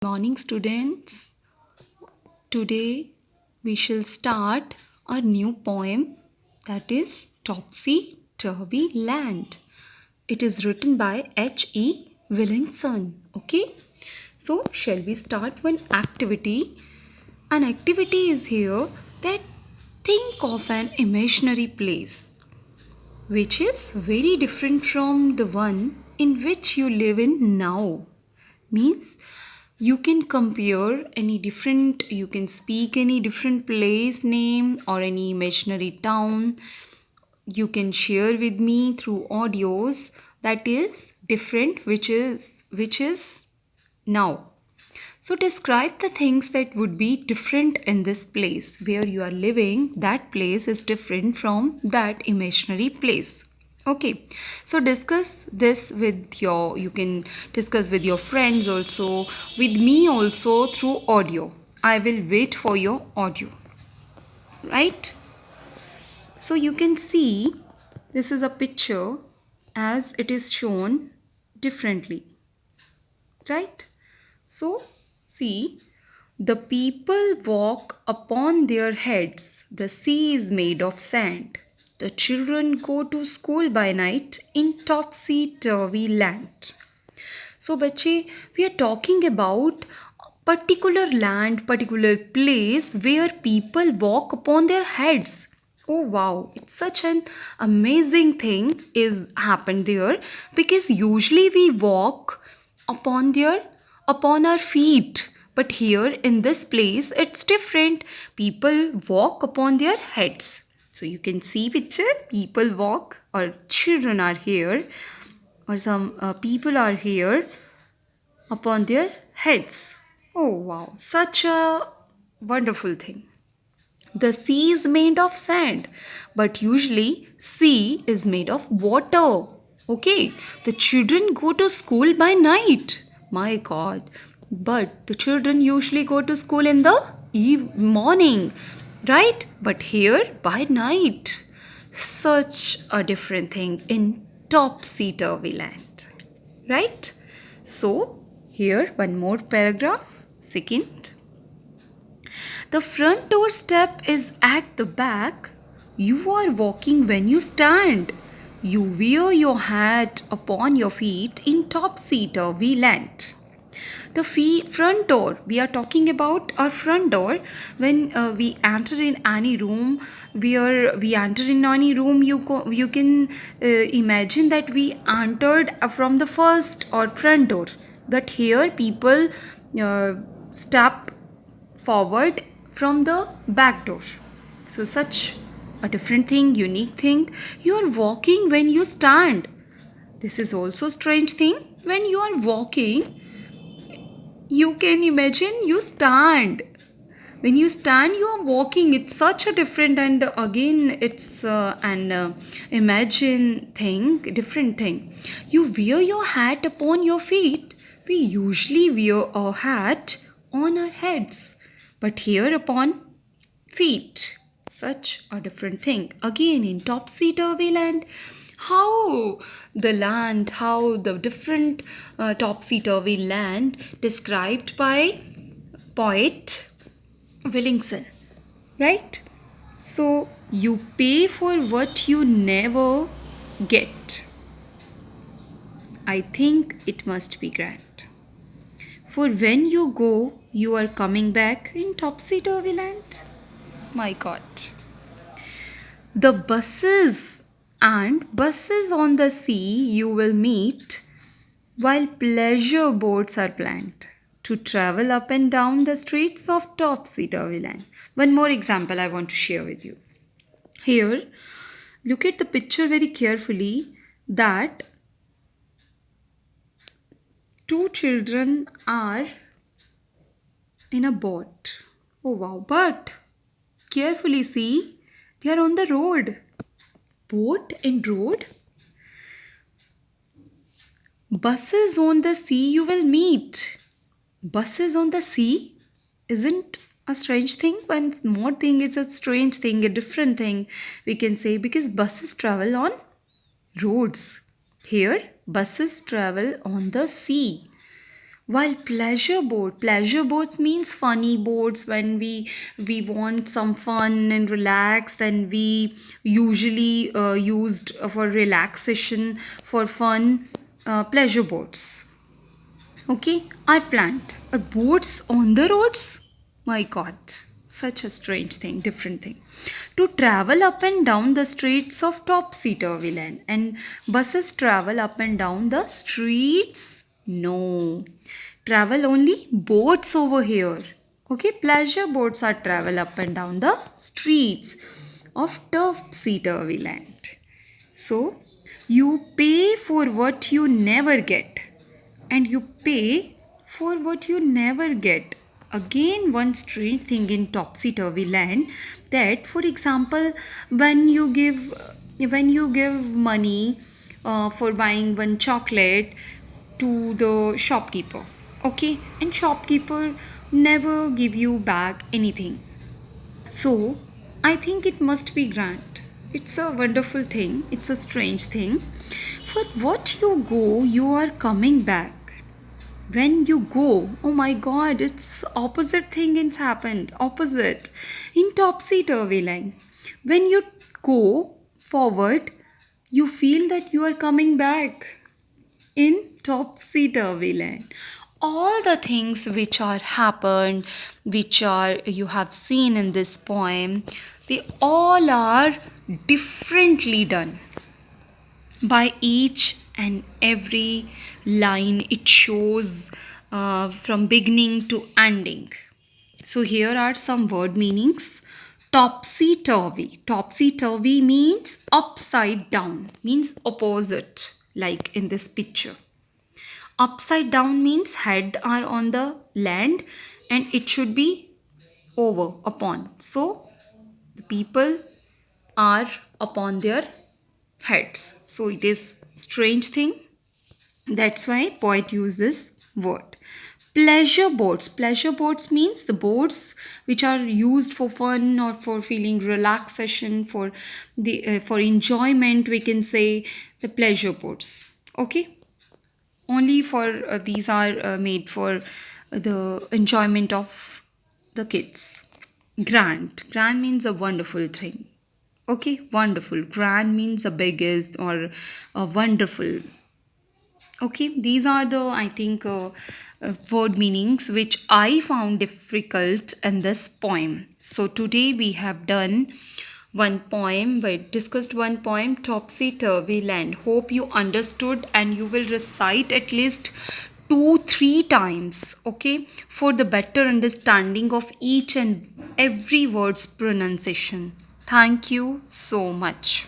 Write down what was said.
Morning, students. Today we shall start a new poem, that is Topsy Turvy Land. It is written by H.E. Williamson. Okay, so shall we start one activity? An activity is here that think of an imaginary place which is very different from the one in which you live in now. Means you can compare any different, you can speak any different place name or any imaginary town. You can share with me through audios that is different, which is now. So describe the things that would be different in this place where you are living. That place is different from that imaginary place. Okay, so discuss this with you can discuss with your friends also, with me also through audio. I will wait for your audio, right? So you can see this is a picture as it is shown differently, right? So, see, the people walk upon their heads. The sea is made of sand. The children go to school by night in Topsy Turvy Land. So, बच्चे, we are talking about particular land, particular place where people walk upon their heads. Oh wow, it's such an amazing thing is happened there because usually we walk upon our feet, but here in this place it's different. People walk upon their heads. So you can see picture, people walk or children are here or some people are here upon their heads. Oh wow, such a wonderful thing. The sea is made of sand, but usually sea is made of water. Okay, the children go to school by night. My God, but the children usually go to school in the morning, right? But here by night. Such a different thing in Topsy Turvy Land, right? So, here one more paragraph. Second, the front door step is at the back. You are walking when you stand. You wear your hat upon your feet in Topsy Turvy Land. The front door, we are talking about our front door. When we enter in any room, you can imagine that we entered from the first or front door. But here people step forward from the back door. So such a different thing, unique thing. You are walking when you stand. This is also strange thing. When you are walking, you can imagine you stand. When you stand, you are walking. It's such a different, and again it's an imagine thing, different thing. You wear your hat upon your feet. We usually wear a hat on our heads, but here upon feet. Such a different thing. Again in Topsy Turvy Land, how how the different topsy turvy land described by poet Williamson, right? So you pay for what you never get. I think it must be grand. For when you go, you are coming back in Topsy Turvy Land. My God. The buses on the sea you will meet while pleasure boats are planned to travel up and down the streets of Topsy Turvy Land. One more example I want to share with you. Here, look at the picture very carefully that two children are in a boat. Oh wow, but carefully see, they are on the road. Boat and road? Buses on the sea you will meet. Buses on the sea isn't a strange thing. One more thing, it's a strange thing, a different thing we can say, because buses travel on roads. Here, buses travel on the sea. While pleasure boats means funny boats. When we want some fun and relax, then we usually used for relaxation, for fun, pleasure boats. Okay, are planned. Are boats on the roads? My God, such a strange thing, different thing. To travel up and down the streets of Topsy Turvy Land. And buses travel up and down the streets? No. Travel only boats over here. Okay, pleasure boats are travel up and down the streets of Topsy Turvy Land. So, you pay for what you never get, and you pay for what you never get. Again, one strange thing in Topsy Turvy Land, that, for example, when you give money for buying one chocolate to the shopkeeper, okay, and shopkeeper never give you back anything, so I think it must be grand. It's a wonderful thing, it's a strange thing. For what you go, you are coming back. When you go, oh my god, it's opposite thing has happened. Opposite. In Topsy Turvy Land. When you go forward, you feel that you are coming back in Topsy Turvy Land. All the things which are happened, which are you have seen in this poem, they all are differently done. By each and every line, it shows from beginning to ending. So here are some word meanings. Topsy turvy. Topsy turvy means upside down, means opposite, like in this picture. Upside down means head are on the land and it should be over, upon. So the people are upon their heads. So it is strange thing. That's why poet used this word. Pleasure boats. Pleasure boats means the boats which are used for fun or for feeling relaxation, for enjoyment. We can say the pleasure boats. Okay, only for these are made for the enjoyment of the kids. Grand means a wonderful thing. Okay, wonderful. Grand means the biggest or wonderful. Okay, these are the, I think, word meanings which I found difficult in this poem. So today we have done one poem, we discussed one poem, Topsy Turvy Land. Hope you understood and you will recite at least 2-3 times, okay, for the better understanding of each and every word's pronunciation. Thank you so much.